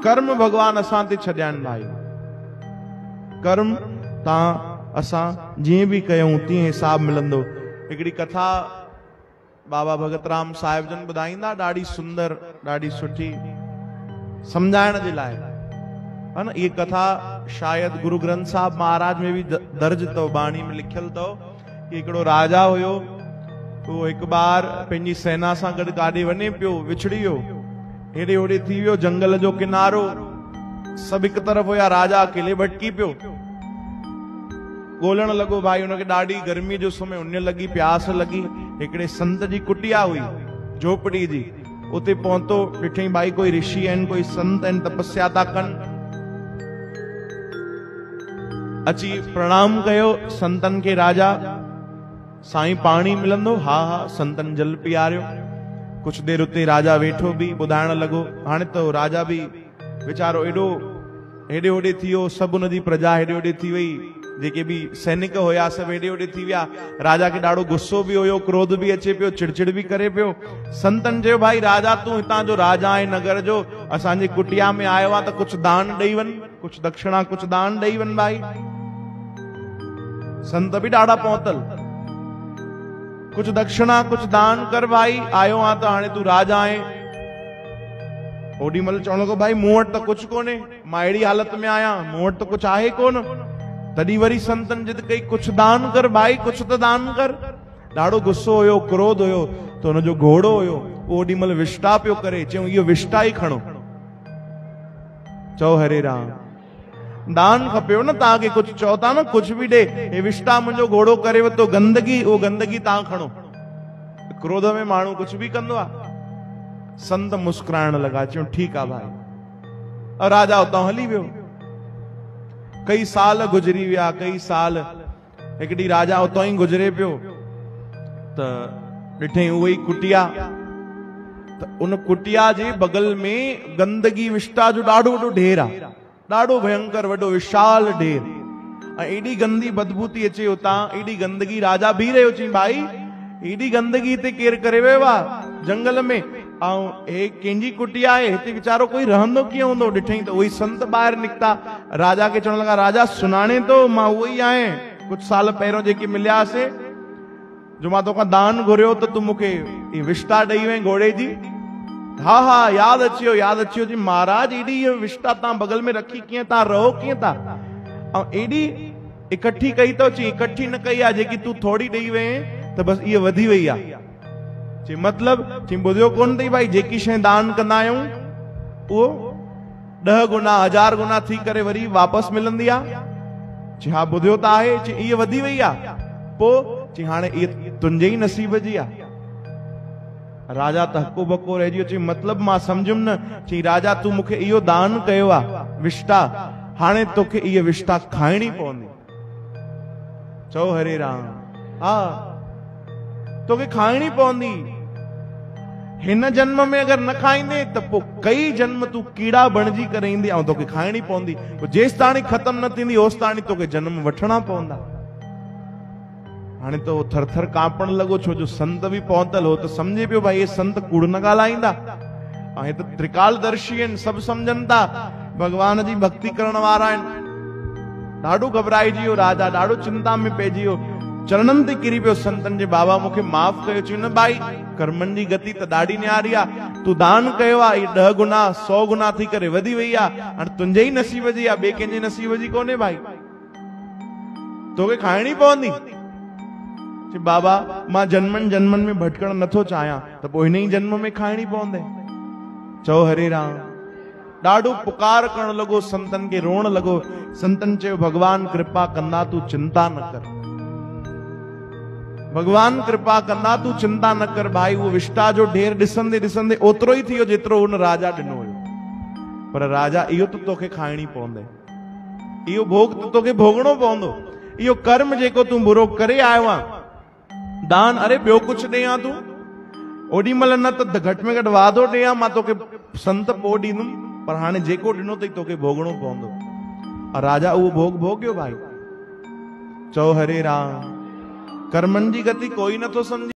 कर्म भगवान असां ते छॾियान भाई। कर्म तां असां जीअं बि कयूं तीअं हिसाब मिलंदो। हिकिड़ी कथा बाबा भगत राम साहिब जन ॿुधाईंदा, ॾाढी सुंदर, ॾाढी सुठी समझाइण जे लाइ है ना। ये कथा शायद गुरु ग्रंथ साहब महाराज में भी दर्ज अथव, बाणी में लिखियल अथव कि हिकिड़ो राजा हुयो, तो एक बार पंहिंजी सेना सां गॾु काॾे वञे पियो, विछड़ी वियो, हेॾे होॾे थी वियो, जंगल जो किनारो, सभु हिकु तरफ़ हुया, राजा अकेले भटकी पियो, ॻोल्हण लॻो भाई। हुनखे ॾाढी गर्मी जो समय, उन लॻी, प्यास लॻी, हिकिड़े संत जी कुटिया हुई झोपड़ी जी, उते पहुतो, ॾिठई भाई कोई ऋषि आहिनि, कोई संत आहिनि, तपस्या था कनि। अची प्रणाम कयो संतन के राजा, साईं पाणी मिलंदो? हा हा। संतन जल पीआरियो। कुछ देर उते राजा वेठो भी, ॿुधाइण लॻो। हाणे तो राजा भी वीचारो एॾो हेॾे होॾे थी वियो, सभु उनजी प्रजा हेॾे होॾे थी वई, जेके भी सैनिक हुया सभु हेॾे होॾे थी विया। राजा खे ॾाढो गुस्सो भी हुयो, क्रोध भी अचे पियो, चिड़चिड़ भी करे पियो। संतन चयो भाई राजा तूं हितां जो राजा आहे नगर जो, असांजी कुटिया में आयो आहे, त कुछ दान ॾेई वञ, कुछ दक्षिणा, कुछ दान ॾेई वञ भाई। संत भी ॾाढा पहुतल, कुछ दक्षिणा, कुछ दान कर भाई, आयो आ त हाणे तू राजा आहे। ओॾी महिल चवण लॻो भाई मूं वटि त कुछ कोन्हे, मां अहिड़ी हालत में आहियां, मूं वटि त कुछ आहे कोन। तॾहिं वरी संतन जिद कई कुछ दान कर भाई, कुछ त दान कर। ॾाढो गुस्सो हुयो, क्रोध हुयो, त हुनजो घोड़ो हुयो, ओॾी महिल विष्टा पियो करे, चयूं इहो विष्टा ई खणो। चओ हरे राम। दान खपेव न तव्हांखे, कुछ चओ था न कुछ भी ॾे, हे विष्टा मुंहिंजो घोड़ो करे वरितो, गंदगी, उहो गंदगी तव्हां खणो। क्रोध में माण्हू कुछ भी कंदो आहे। संत मुस्कुराइण लॻा, चयूं ठीकु आहे भाई। और राजा उतां हली वियो। कई साल गुजरी विया, कई साल। हिकड़ी राजा उतां ई गुजरे पियो, त ॾिठई उहा ई कुटिया, त उन कुटिया जे बगल में गंदगी विष्टा जो ॾाढो वॾो ढेर आहे, ॾाढो भयंकर वॾो विशाल ढेर, ऐं एॾी गंदी बदबू थी अचे उतां, एॾी गंदगी। राजा बीह रहियो, चई भाई एॾी गंदगी हिते केरु करे वियो आहे जंगल में, ऐं हे कंहिंजी कुटिया आहे, हिते वीचारो कोई रहंदो कीअं हूंदो। ॾिठई त उहे संत ॿाहिरि निकिता, राजा खे चवण लॻा राजा सुञाणे तो, मां उहो ई आहियां, कुछ साल पहिरियों जेके मिलियासीं, जो मां तोखां दान घुरियो त तूं मूंखे विष्टा ॾेई वएं घोड़े जी। हा हा याद अचियो, याद अचियो। जी महाराज एडी ये विष्टा ता बगल में रखी कीअं ता रहो, कीअं ता ऐं एडी इकट्ठी कई तो? ची इकट्ठी न कई आ, जेकी तू थोड़ी ॾेई वे त बस ये वधी वई आ। ची मतलब ची ॿुधियो कोन अथई भाई, जेकी शइ दान कंदा आहियूं उहो 10 गुना 1000 गुना थी करे वरी वापस मिलंदी आ। ची हा ॿुधियो त आहे। ची ये वधी वई आ। पो ची हाणे ये तुंहिंजे ई नसीब जी आ। राजा त हको बको रहिजी वियो। चई मतलब मां सम्झुमि न। चई राजा तू मूंखे इहो दान कयो आहे विष्टा, हाणे तोखे इहे विष्टा खाइणी पवंदी। चओ हरे राम। हा तोखे खाइणी पवंदी। हिन जन्म में अगर न खाईंदे त पोइ कई जन्म तू कीड़ा बणजी करे ईंदी ऐं तोखे खाइणी पवंदी। जेसि ताणी ख़त्म न थींदी ओसि ताणी तोखे जन्म वठणा पवंदा। हाणे तो थर थर कांपण लॻो, छो जो संत भी पहुतल हो, तो समझे पियो भाई ये संत कूड़ न ॻाल्हाईंदा, ऐं त त्रिकालदर्शी आहिनि, सभु सम्झनि था, भगवान जी भक्ति करण वारा आहिनि। ॾाढो घबराइजी वियो राजा, ॾाढो चिंता में पइजी वियो, चरणनि ते किरी पियो संतनि जे, बाबा मूंखे माफ़ कयो। चयो न भाई कर्मनि जी गति त ॾाढी न्यारी आहे, तूं दान कयो आहे, 10 गुना 100 गुना थी करे वधी वई आहे, हाणे तुंहिंजे ई नसीब जी आहे, ॿिए कंहिंजे नसीब जी कोन्हे भाई, तोखे खाइणी पवंदी। बाबा मां जन्मनि जन्मनि में भटकण नथो चाहियां, त पोइ हिन ई जन्म में खाइणी पवंदे। चओ हरे राम। ॾाढो पुकार करण लॻो, संतन खे रोअण लॻो। संतन चयो भगवान कृपा कंदा, तू चिंता न कर, भगवान कृपा कंदा, तू चिंता न कर। भाई वो विष्टा जो ढेर ॾिसंदे ॾिसंदे ओतिरो ई थी वियो जेतिरो हुन राजा ॾिनो हुयो। पर राजा इहो त तोखे खाइणी पवंदे, इहो भोग त तोखे भोगणो पवंदो। इहो कर्म जेको तूं बुरो करे आयो आहे, दान अरे ॿियो कुछ ॾियां तूं, ओॾी महिल न त घटि में घटि वादो ॾियां मां तोखे संत पोइ ॾींदुमि, पर हाणे जेको ॾिनो अथई तोखे भोगणो पवंदो। राजा उहो भोग भोगियो भाई। चओ हरे राम। कर्मनि जी गति कोई नथो सम्झे।